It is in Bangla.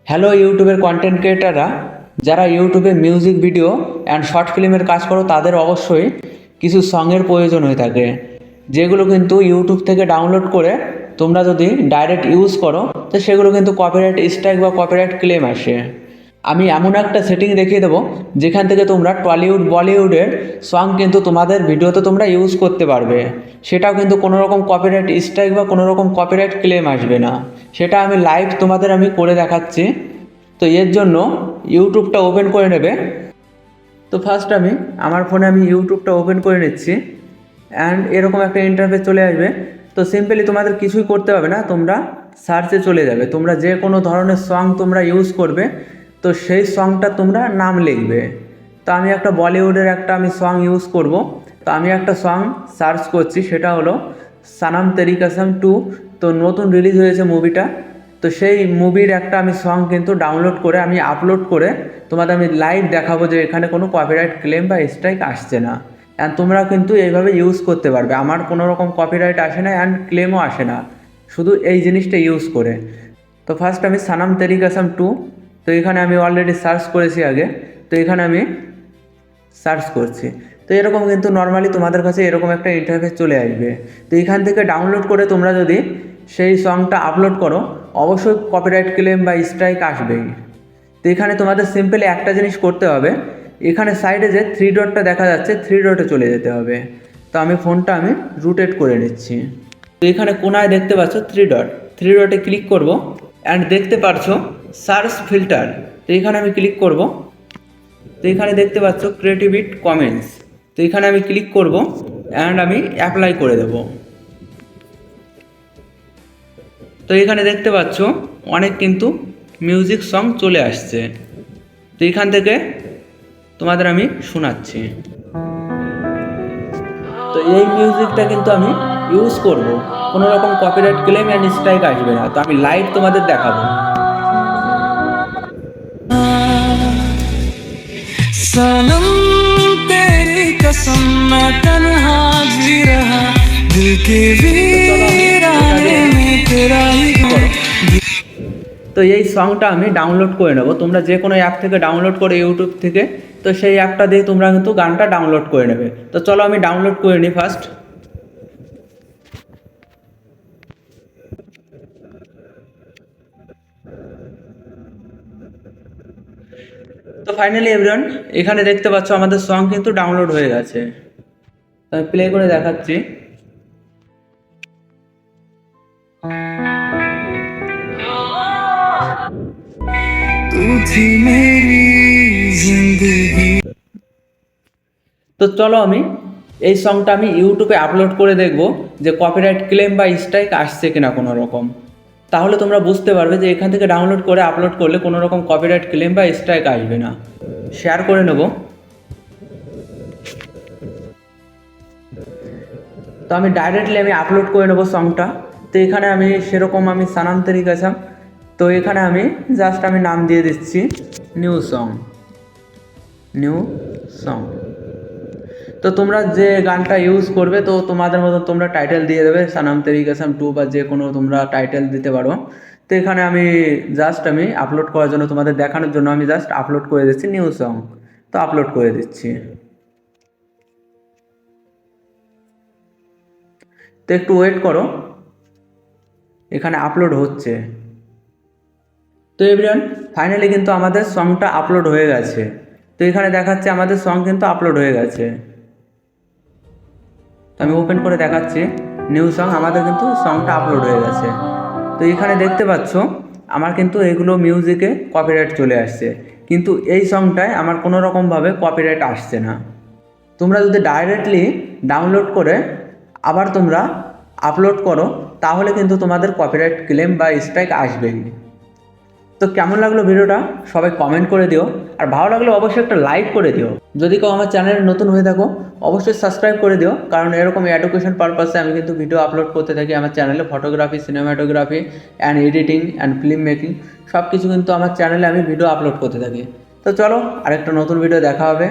হ্যালো ইউটিউবের কন্টেন্ট ক্রিয়েটাররা, যারা ইউটিউবে মিউজিক ভিডিও অ্যান্ড শর্ট ফিল্মের কাজ করো তাদের অবশ্যই কিছু সঙের প্রয়োজন হয়ে থাকে, যেগুলো কিন্তু ইউটিউব থেকে ডাউনলোড করে তোমরা যদি ডাইরেক্ট ইউজ করো তো সেগুলো কিন্তু কপিরাইট স্ট্রাইক বা কপিরাইট ক্লেম আসে। আমি এমন একটা সেটিং দেখিয়ে দেবো যেখান থেকে তোমরা টলিউড বলিউডের সং কিন্তু তোমাদের ভিডিওতে তোমরা ইউজ করতে পারবে, সেটাও কিন্তু কোনো রকম কপিরাইট স্ট্রাইক বা কোনো রকম কপিরাইট ক্লেম আসবে না। সেটা আমি লাইভ তোমাদের আমি করে দেখাচ্ছি। তো এর জন্য ইউটিউবটা ওপেন করে নেবে। তো ফার্স্ট আমি আমার ফোনে আমি ইউটিউবটা ওপেন করে নিচ্ছি অ্যান্ড এরকম একটা ইন্টারফেস চলে আসবে। তো সিম্পলি তোমাদের কিছুই করতে হবে না, তোমরা সার্চে চলে যাবে। তোমরা যে কোনো ধরনের সং তোমরা ইউজ করবে তো সেই সংটা তোমরা নাম লিখবে। তো আমি একটা বলিউডের একটা আমি সং ইউজ করব। তো আমি একটা সং সার্চ করছি, সেটা হলো সানাম তেরি কসম 2। তো নতুন রিলিজ হয়েছে মুভিটা, তো সেই মুভির একটা আমি সং কিন্তু ডাউনলোড করে আমি আপলোড করে তোমাদের আমি লাইভ দেখাবো যে এখানে কোনো কপিরাইট ক্লেম বা স্ট্রাইক আসছে না। অ্যান্ড তোমরা কিন্তু এইভাবে ইউজ করতে পারবে, আমার কোনো রকম কপিরাইট আসে না অ্যান্ড ক্লেমও আসে না শুধু এই জিনিসটা ইউজ করে। তো ফার্স্ট আমি সানাম তেরি কসম 2, তো এখানে আমি অলরেডি সার্চ করেছি আগে, তো এখানে আমি সার্চ করছি। তো এরকম কিন্তু নর্মালি তোমাদের কাছে এরকম একটা ইন্টারফেস চলে আসবে। তো এখান থেকে ডাউনলোড করে তোমরা যদি সেই সংটা আপলোড করো অবশ্যই কপিরাইট ক্লেম বা স্ট্রাইক আসবেই। তো এখানে তোমাদের সিম্পলি একটা জিনিস করতে হবে, এখানে সাইডে যে থ্রি ডটটা দেখা যাচ্ছে থ্রি ডটে চলে যেতে হবে। তো আমি ফোনটা আমি রোটেট করে নিচ্ছি। তো এখানে কোনায় দেখতে পাচ্ছ থ্রি ডট, থ্রি ডটে ক্লিক করব অ্যান্ড দেখতে পাচ্ছ সার্চ ফিল্টার। তো এখানে আমি ক্লিক করব। তো এখানে দেখতে পাচ্ছ ক্রিয়েটিভিট কমেন্টস, তো এখানে আমি ক্লিক করব অ্যান্ড আমি অ্যাপ্লাই করে দেব। তো এখানে দেখতে পাচ্ছ অনেক কিন্তু মিউজিক সং চলে আসছে। তো এখান থেকে তোমাদের আমি শোনাচ্ছি। তো এই মিউজিকটা কিন্তু আমি ইউজ করব, কোনো রকম কপিরাইট ক্লেম অ্যান্ড স্ট্রাইক আসবে না। তো আমি লাইভ তোমাদের দেখাবো। सनम तेरी कसम मैं तन्हा जी रहा दिल के वीराने में तेरा ही তো এই সংটা আমি ডাউনলোড করে নেব, তোমরা যে কোনো অ্যাপ থেকে ডাউনলোড করে ইউটিউব থেকে, তো সেই অ্যাপটা দিয়ে তোমরা কিন্তু গানটা ডাউনলোড করে নেবে। তো চলো আমি ডাউনলোড করে নিই ফার্স্ট। তো ফাইনালি এভরিওয়ান, এখানে দেখতে পাচ্ছ আমাদের সং কিন্তু ডাউনলোড হয়ে গেছে। তো আমি প্লে করে দেখাচ্ছি। तू थी मेरी जिंदगी। তো চলো আমি এই সংটা আমি ইউটিউবে আপলোড করে দেখব যে কপিরাইট ক্লেম বা স্ট্রাইক আসছে কিনা কোনো রকম। তাহলে তোমরা বুঝতে পারবে যে এখান থেকে ডাউনলোড করে আপলোড করলে কোনো রকম কপিরাইট ক্লেম বা স্ট্রাইক আসবে না। শেয়ার করে নেব। তো আমি ডাইরেক্টলি আমি আপলোড করে নেব সংটা। তো এখানে আমি সেরকম আমি সানাম তেরি কসম, তো এখানে আমি জাস্ট আমি নাম দিয়ে দিচ্ছি নিউ সং, নিউ সং। তো তোমরা যে গানটা ইউজ করবে তো তোমাদের মতো তোমরা টাইটেল দিয়ে দেবে সানাম তেরি কসম 2 বা যে কোনো তোমরা টাইটেল দিতে পারো। তো এখানে আমি জাস্ট আমি আপলোড করার জন্য তোমাদের দেখানোর জন্য আমি জাস্ট আপলোড করে দিচ্ছি নিউ সং। তো আপলোড করে দিচ্ছি। তো একটু ওয়েট করো, এখানে আপলোড হচ্ছে। তো এভরিওয়ান ফাইনালি কিন্তু আমাদের সংটা আপলোড হয়ে গেছে। তো এখানে দেখাচ্ছে আমাদের সং কিন্তু আপলোড হয়ে গেছে। তো আমি ওপেন করে দেখাচ্ছি নিউ সং, আমাদের কিন্তু সংটা আপলোড হয়ে গেছে। তো এখানে দেখতে পাচ্ছ আমার কিন্তু এগুলো মিউজিকে কপিরাইট চলে আসছে, কিন্তু এই সংটায় আমার কোনো রকমভাবে কপিরাইট আসছে না। তোমরা যদি ডাইরেক্টলি ডাউনলোড করে আবার তোমরা আপলোড করো তাহলে কিন্তু তোমাদের কপিরাইট ক্লেম বা স্ট্রাইক আসবেই। তো কেমন লাগলো ভিডিওটা সবাই কমেন্ট করে দিও, আর ভালো লাগলে অবশ্যই একটা লাইক করে দিও। যদি কেউ আমার চ্যানেলে নতুন হয়ে থাকো অবশ্যই সাবস্ক্রাইব করে দিও, কারণ এরকম এডুকেশন পারপাসে আমি কিন্তু ভিডিও আপলোড করতে থাকি আমার চ্যানেলে। Photography, cinematography and editing and film making সব কিছু কিন্তু আমার চ্যানেলে আমি ভিডিও আপলোড করতে থাকি। তো চলো আরেকটা নতুন ভিডিও দেখা হবে।